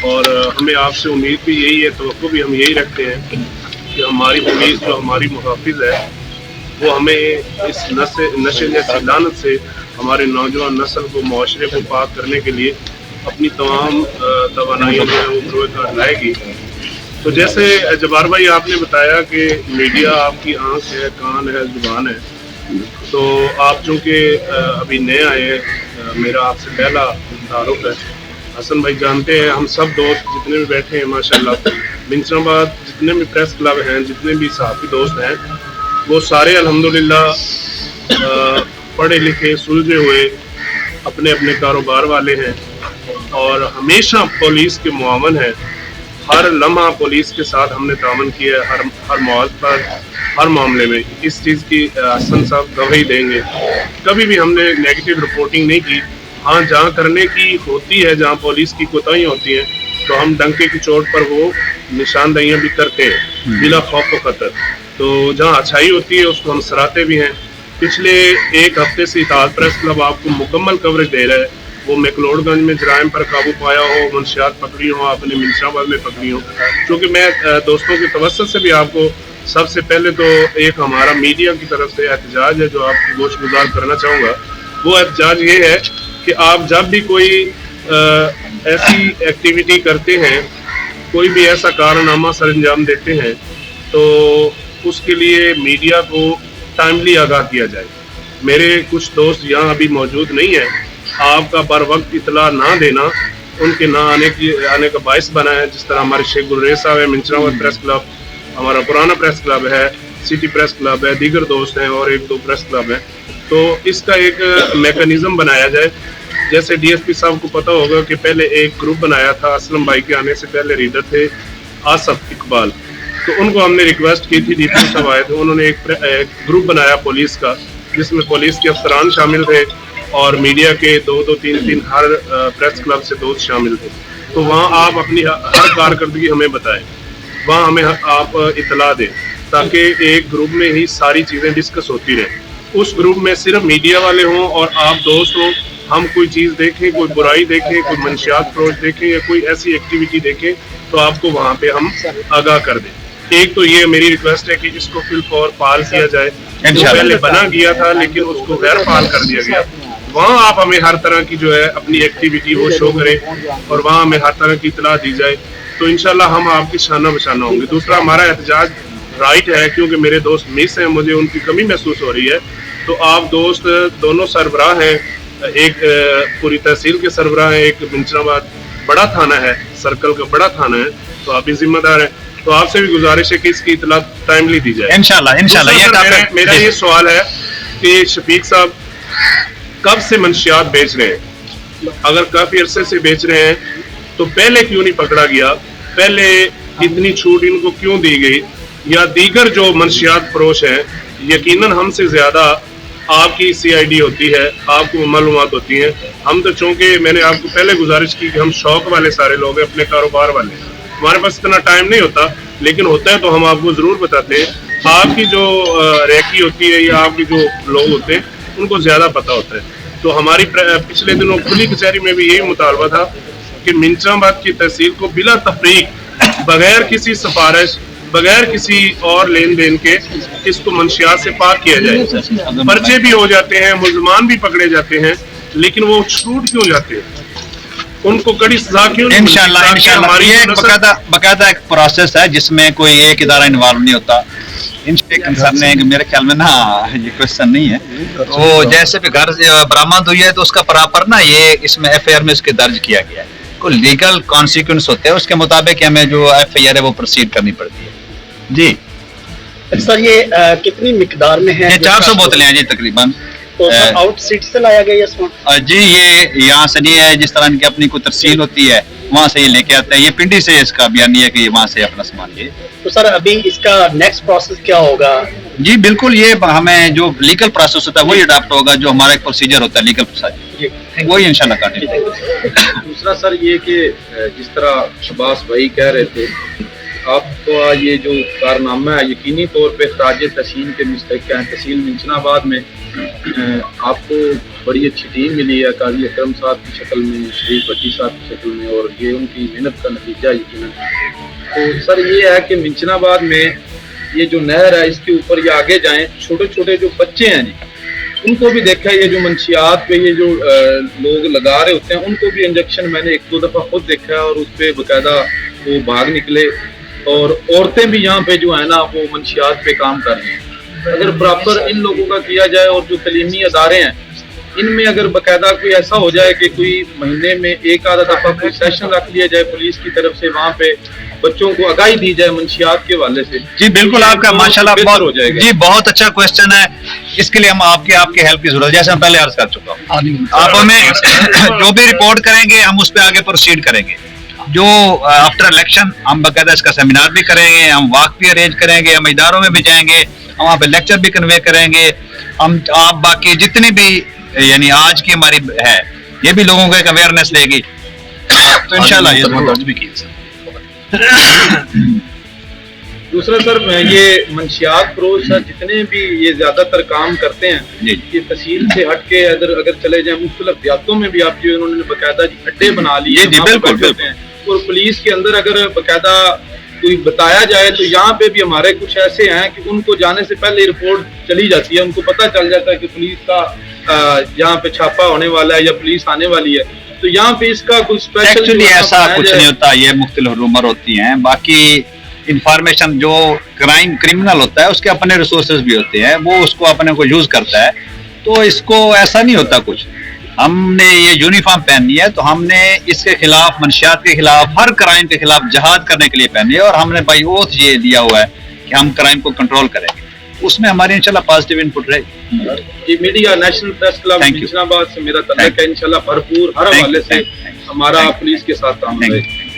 और हमें आपसे उम्मीद भी यही है, तवक्को भी हम यही रखते हैं कि हमारी पुलिस जो हमारी मुहाफिज है वो हमें इस नशे जैसी लानत से हमारे नौजवान नस्ल को, मुआशरे को पाक करने के लिए अपनी तमाम तवानाइयाँ जो है वो बरोकार लाएगी। तो जैसे जबार भाई आपने बताया कि मीडिया आपकी आंख है, कान है, जुबान है, तो आप चूँकि अभी नए आए हैं, मेरा आपसे पहला तारुफ है। हसन भाई जानते हैं, हम सब दोस्त जितने भी बैठे हैं माशाल्लाह, मिंचनाबाद जितने भी प्रेस क्लब हैं, जितने भी सहाफ़ी दोस्त हैं, वो सारे अल्हम्दुलिल्लाह पढ़े लिखे, सुलझे हुए, अपने अपने कारोबार वाले हैं और हमेशा पुलिस के मुआवन हैं। हर लम्हा पुलिस के साथ हमने तामन किया है, हर मौक़े पर हर मामले में। इस चीज़ की हसन साहब गवाही देंगे। कभी भी हमने नेगेटिव रिपोर्टिंग नहीं की। हाँ, जहाँ करने की होती है, जहाँ पुलिस की कोताही होती है, तो हम डंके की चोट पर वो निशानदहियाँ भी करते हैं बिला खौफ व खतर। तो जहाँ अच्छाई होती है उसको हम सराहते भी हैं। पिछले एक हफ्ते से इत्तेहाद प्रेस क्लब आपको मुकम्मल कवरेज दे रहा है। वो मैकलोडगंज में जराइम पर काबू पाया हो, मंशियात पकड़ी हो, आपने मिंशाबाद में पकड़ी हो। क्योंकि मैं दोस्तों के तवज्जुह से भी आपको सबसे पहले तो एक हमारा मीडिया की तरफ से एहतजाज है जो आपकी गोशगुजार करना चाहूँगा। वो एहतजाज ये है कि आप जब भी कोई ऐसी एक्टिविटी करते हैं, कोई भी ऐसा कारनामा सर अंजाम देते हैं, तो उसके लिए मीडिया को टाइमली आगाह किया जाए। मेरे कुछ दोस्त यहाँ अभी मौजूद नहीं है, आपका बर वक्त इतला ना देना उनके ना आने का बायस बना है। जिस तरह हमारे शेख गुलरेज साहब है, मिंचनाबाद प्रेस क्लब, हमारा पुराना प्रेस क्लब है, सिटी प्रेस क्लब है, दीगर दोस्त हैं और एक दो प्रेस क्लब हैं। तो इसका एक मैकेनिज्म बनाया जाए। जैसे डीएसपी साहब को पता होगा कि पहले एक ग्रुप बनाया था, असलम भाई के आने से पहले रीडर थे आसफ इकबाल, तो उनको हमने रिक्वेस्ट की थी, डीपी साहब आए थे, उन्होंने एक ग्रुप बनाया पुलिस का, जिसमें पुलिस के अफसरान शामिल थे और मीडिया के दो तीन हर प्रेस क्लब से दोस्त शामिल थे। तो वहाँ आप अपनी हर कारकर्दगी हमें बताएं, वहाँ हमें आप इतला दें, ताकि एक ग्रुप में ही सारी चीज़ें डिस्कस होती रहें। उस ग्रुप में सिर्फ मीडिया वाले हों और आप दोस्त हों, हम कोई चीज़ देखें, कोई बुराई देखें, कोई मंशियात फरोश देखें या कोई ऐसी एक्टिविटी देखें, तो आपको वहाँ पे हम आगाह कर दें। एक तो ये मेरी रिक्वेस्ट है कि इसको फिलफौर फाल किया जाए। जो पहले बना गया था लेकिन उसको गैर फाल कर दिया गया, वहाँ आप हमें हर तरह की जो है अपनी एक्टिविटी वो शो करें और वहाँ हमें हर तरह की इतला दी जाए, तो इंशाल्लाह हम आपकी शाना बशाना होंगे। दूसरा, हमारा एहतजाज राइट है, क्योंकि मेरे दोस्त मिस हैं, मुझे उनकी कमी महसूस हो रही है। तो आप दोस्त दोनों सरबराह हैं, एक पूरी तहसील के सरबराह हैं, एक मिंचनाबाद बड़ा थाना है, सर्कल का बड़ा थाना है, तो आप भी जिम्मेदार हैं। तो आपसे भी गुजारिश है कि इसकी इतला टाइमली दी जाए। इंशाल्लाह। मेरा ये सवाल है कि शफीक साहब कब से मंशियात बेच रहे हैं? अगर काफी अरसे से बेच रहे हैं तो पहले क्यों नहीं पकड़ा गया? पहले इतनी छूट इनको क्यों दी गई? या दीगर जो मंशियात फरोश हैं, यकीनन हमसे ज्यादा आपकी सीआईडी होती है, आपको मालूमात होती हैं। हम तो चूंकि मैंने आपको पहले गुजारिश की कि हम शौक वाले सारे लोग हैं, अपने कारोबार वाले, हमारे पास इतना टाइम नहीं होता, लेकिन होता है तो हम आपको जरूर बताते हैं। आपकी जो रैकी होती है या आपके जो लोग होते हैं उनको ज्यादा पता होता है। तो हमारी पिछले दिनों खुली कचहरी में भी यही मुतालबा था कि मिंचाबाद की तहसील को बिला तफरीक, बगैर किसी सिफारिश, बगैर किसी और लेन देन के इसको मंशियात से पाक किया जाए। पर्चे भी हो जाते हैं, मुल्जमान भी पकड़े जाते हैं, लेकिन वो छूट क्यों जाते हैं? उनको कड़ी सजा क्यों नहीं? इंशाल्लाह ये बकायदा एक प्रोसेस है जिसमें कोई एक इदारा इन्वॉल्व नहीं होता। मेरे ख्याल में ना ये क्वेश्चन नहीं है। वो जैसे भी घर बरामद हुई है तो उसका प्रॉपर ना ये इसमें एफआईआर में उसके दर्ज किया गया है, कोई लीगल कॉन्सिक्वेंस होते हैं, उसके मुताबिक हमें जो एफआईआर है वो प्रोसीड करनी पड़ती है। जी सर, ये कितनी मिकदार में है? 400 बोतलें हैं जी तकरीबन। तो आउट सीट से लाया गया सामान? जी ये यहाँ से नहीं है, जिस तरह इनकी अपनी कोई तरसील होती है वहाँ से ये लेके आते हैं। ये पिंडी से इसका बयान नहीं है कि ये वहाँ से अपना सामान ले। तो सर अभी इसका नेक्स्ट प्रोसेस क्या होगा? जी बिल्कुल, ये हमें जो लीगल प्रोसेस होता है वही अडॉप्ट होगा, जो हमारा एक प्रोसीजर होता है लीगल प्रोसीजर, वही इंशाल्लाह काटेंगे। दूसरा सर ये कि जिस तरह शबास भाई कह रहे थे, आपका ये जो कारनामा है यकीनी तौर पे खराज तहसीन के मुस्तहिक हैं। तहसील मिंचनाबाद में आपको बड़ी अच्छी टीम मिली है, काजी अकरम साहब की शक्ल में, शरीफ भट्टी साहब की शक्ल में, और ये उनकी मेहनत का नतीजा यकीनन। तो सर ये है कि मिंचनाबाद में ये जो नहर है इसके ऊपर ये आगे जाएं, छोटे छोटे जो बच्चे हैं जी उनको भी देखा, ये जो मंशियात पे ये जो लोग लगा रहे होते हैं उनको भी इंजेक्शन मैंने 1-2 दफ़ा खुद देखा है, और उस पर बाकायदा वो भाग निकले। और औरतें भी यहाँ पे जो है ना वो मंशियात पे काम कर रही हैं। अगर प्रॉपर इन लोगों का किया जाए और जो तलीमी अदारे हैं इनमें अगर बाकायदा कोई ऐसा हो जाए कि कोई महीने में एक आधा दफ़ा कोई सेशन रख लिया जाए पुलिस की तरफ से, वहाँ पे बच्चों को आगाही दी जाए मंशियात के हवाले से। जी बिल्कुल, आपका माशाल्लाह बहुत हो जाएगा जी, बहुत अच्छा क्वेश्चन है। इसके लिए हम आपके हेल्प की जरूरत है, जैसे मैं पहले अर्ज कर चुका हूँ। आप हमें जो भी रिपोर्ट करेंगे हम उस पर आगे प्रोसीड करेंगे। जो आफ्टर इलेक्शन हम बाकायदा इसका सेमिनार भी करेंगे, हम वॉक भी अरेंज करेंगे, हम इदारों में भी जाएंगे, हम वहाँ पे लेक्चर भी कन्वे करेंगे। हम आप बाकी जितनी भी यानी आज की हमारी है ये भी लोगों को एक अवेयरनेस देगी, तो इंशाल्लाह ये दर्ज भी किया सर। दूसरा सर ये मंशियात फरोश सर जितने भी ये ज्यादातर काम करते हैं ये तहसील से हट के अगर चले जाए मुख्तलिफ देहातों में भी आप जो इन्होंने बाकायदा अड्डे बना लिए हैं, और पुलिस के अंदर अगर बाकायदा कोई बताया जाए तो यहाँ पे भी हमारे कुछ ऐसे हैं कि उनको जाने से पहले रिपोर्ट चली जाती है, उनको पता चल जाता है कि पुलिस का यहाँ पे छापा होने वाला है या पुलिस आने वाली है, तो यहाँ पे इसका कुछ स्पेशल एक्चुअली ऐसा कुछ नहीं होता, ये मुख्तलिफ रूमर होती हैं। बाकी इंफॉर्मेशन जो क्रिमिनल होता है उसके अपने रिसोर्सेज भी होते हैं, वो उसको अपने को यूज करता है, तो इसको ऐसा नहीं होता कुछ। हमने ये यूनिफॉर्म पहनी है तो हमने इसके खिलाफ, मंशियात के खिलाफ, हर क्राइम के खिलाफ जहाद करने के लिए पहनी है, और हमने बाई ओथ ये दिया हुआ है कि हम क्राइम को कंट्रोल करेंगे। उसमें हमारी इंशाल्लाह पॉजिटिव इनपुट रहेगी। ये मीडिया नेशनल प्रेस क्लब जिनाबाद से मेरा तल्लुक है, इंशाल्लाह भरपूर हर हवाले से हमारा पुलिस के साथ काम रहेगा।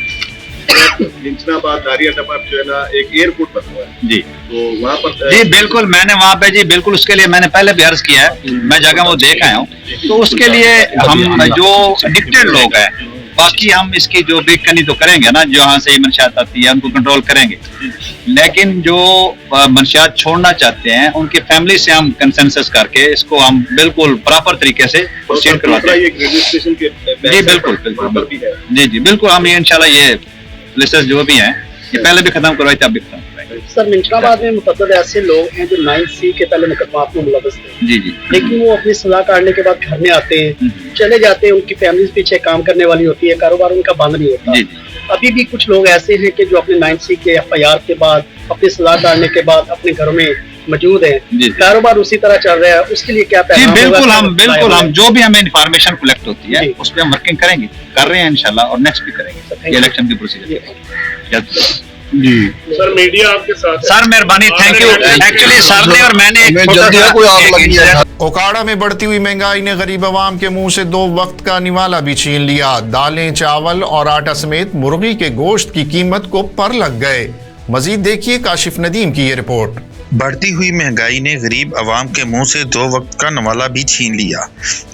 जिनाबाद दारिया टपार जो है ना एक एयरपोर्ट बना हुआ है जी, तो वहाँ पर जी बिल्कुल मैंने वहाँ पे जी बिल्कुल उसके लिए मैंने पहले भी अर्ज किया है, मैं जगह वो देख आया हूँ, तो उसके लिए हम जो एडिक्टेड लोग हैं, बाकी हम इसकी जो बिग कनी तो करेंगे ना, जो यहाँ से मंशियात आती है उनको कंट्रोल करेंगे, लेकिन जो मंशियात छोड़ना चाहते हैं उनकी फैमिली से हम कंसेंसस करके इसको हम बिल्कुल प्रॉपर तरीके से प्रोसीड करवाते हैं। जी बिल्कुल बिल्कुल जी जी बिल्कुल, हम ये इंशाल्लाह ये लिस्टें जो भी हैं ये पहले भी खत्म करवाई थी, अब भी खत्म करवाएंगे। सर मिंशनाबाद में मुतअद्दिद ऐसे लोग हैं जो 9C के पहले मुकदमात में मुलव्वस थे, जी जी, लेकिन वो अपनी सजा काटने के बाद घर में आते हैं, चले जाते हैं, उनकी फैमिली पीछे काम करने वाली होती है, कारोबार उनका बंद नहीं होता। जी, अभी भी कुछ लोग ऐसे हैं कि जो अपने 9C के FIR के बाद, अपनी सजा काटने के बाद अपने घरों में मौजूद है, कारोबार उसी तरह चल रहा है, उसके लिए क्या जी बिल्कुल हम जो भी हमें इंफॉर्मेशन कलेक्ट होती है उस पर हम वर्किंग करेंगे, कर रहे हैं इंशाल्लाह, और नेक्स्ट भी करेंगे इलेक्शन की प्रोसीजर जी। सर मीडिया आपके साथ सर, मेहरबानी, थैंक यू। एक्चुअली सर ने और मैंने ओकाड़ा में बढ़ती हुई महंगाई ने गरीब आवाम के मुंह से 2 वक्त का निवाला भी छीन लिया। दालें, चावल और आटा समेत मुर्गी के गोश्त की कीमत को पर लग गए। मजीद देखिए काशिफ नदीम की ये रिपोर्ट। बढ़ती हुई महंगाई ने गरीब आवाम के मुंह से 2 वक्त का नवाला भी छीन लिया।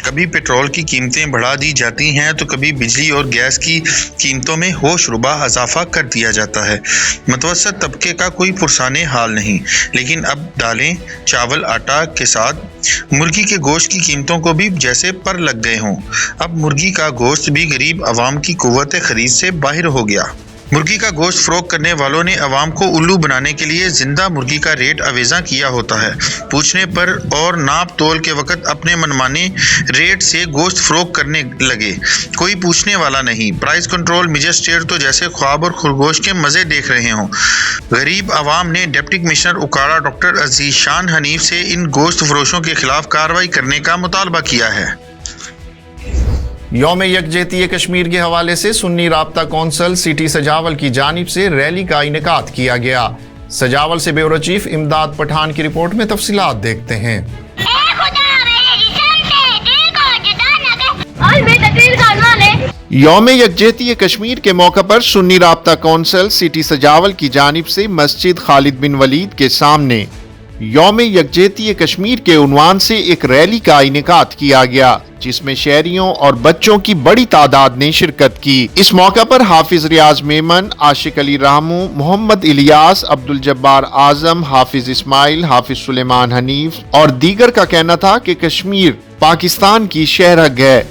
कभी पेट्रोल की कीमतें बढ़ा दी जाती हैं तो कभी बिजली और गैस की कीमतों में होश रुबा इजाफा कर दिया जाता है। मुतवस्सित तबके का कोई पुरसाने हाल नहीं, लेकिन अब दालें, चावल, आटा के साथ मुर्गी के गोश्त की कीमतों को भी जैसे पर लग गए हों। अब मुर्गी का गोश्त भी गरीब आवाम की कुव्वत खरीद से बाहर हो गया। मुर्गी का गोश्त फरोख्त करने वालों ने अवाम को उल्लू बनाने के लिए जिंदा मुर्गी का रेट अवेजा किया होता है। पूछने पर और नाप तोल के वक्त अपने मनमाने रेट से गोश्त फरोख्त करने लगे। कोई पूछने वाला नहीं। प्राइस कंट्रोल मजिस्ट्रेट तो जैसे ख्वाब और खरगोश के मजे देख रहे हों। गरीब आवाम ने डिप्टी कमिश्नर उकाड़ा डॉक्टर अजीज शान हनीफ से इन गोश्त फरोशों के खिलाफ कार्रवाई करने का मुतालबा किया है। यौम यकजहती कश्मीर के हवाले से सुन्नी राब्ता कौंसल सिटी सजावल की जानिब से रैली का इनेकाद किया गया। सजावल से ब्यूरो चीफ इमदाद पठान की रिपोर्ट में तफसीलात देखते हैं। यौम यकजहती कश्मीर के मौके पर सुन्नी राब्ता कौंसल सिटी सजावल की जानिब से मस्जिद खालिद बिन वलीद के सामने यौम यकजहती कश्मीर के उन्वान से एक रैली का इनेकाद किया गया, जिसमें शहरियों और बच्चों की बड़ी तादाद ने शिरकत की। इस मौका पर हाफिज रियाज मेमन, आशिक अली रामू, मोहम्मद इलियास, अब्दुल जब्बार आजम, हाफिज इस्माइल, हाफिज सुलेमान हनीफ और दीगर का कहना था कि कश्मीर पाकिस्तान की शहरग है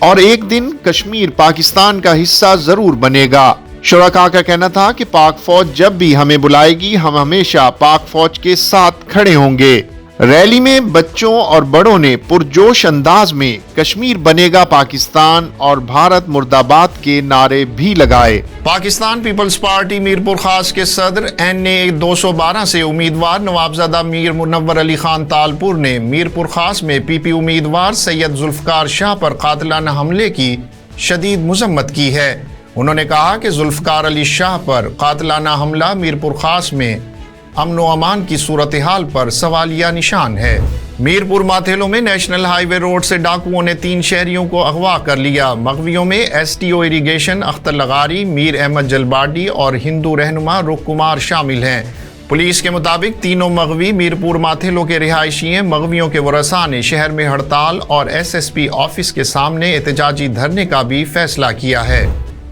और एक दिन कश्मीर पाकिस्तान का हिस्सा जरूर बनेगा। शुरका का कहना था कि पाक फौज जब भी हमें बुलाएगी हम हमेशा पाक फौज के साथ खड़े होंगे। रैली में बच्चों और बड़ों ने पुरजोश अंदाज में कश्मीर बनेगा पाकिस्तान और भारत मुर्दाबाद के नारे भी लगाए। पाकिस्तान पीपल्स पार्टी मीरपुर खास के सदर NA 212 से उम्मीदवार नवाबजादा मीर मुनव्वर अली खान तालपुर ने मीरपुर खास में PP उम्मीदवार सैयद जुल्फकार शाह पर कातिलाना हमले की शदीद मुजम्मत की है। उन्होंने कहा कि जुल्फकार अली शाह पर कातिलाना हमला मीरपुर खास में अमन व अमान की सूरत हाल पर सवालिया निशान है। मीरपुर माथेलो में नेशनल हाईवे रोड से डाकुओं ने 3 शहरियों को अगवा कर लिया। मगवियों में STO इरिगेशन अख्तर लगारी, मीर अहमद जलबाडी और हिंदू रहनुमा रुख कुमार शामिल हैं। पुलिस के मुताबिक तीनों मगवी मीरपुर माथेलो के रिहायशी हैं। मगवियों के वरसा ने शहर में हड़ताल और SSP ऑफिस के सामने एहतजाजी धरने का भी फैसला किया है।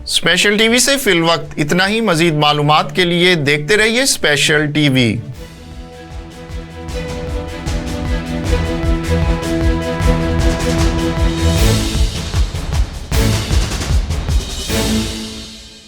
स्पेशल टीवी से फिल वक्त इतना ही। मजीद मालूमात के लिए देखते रहिए स्पेशल टीवी।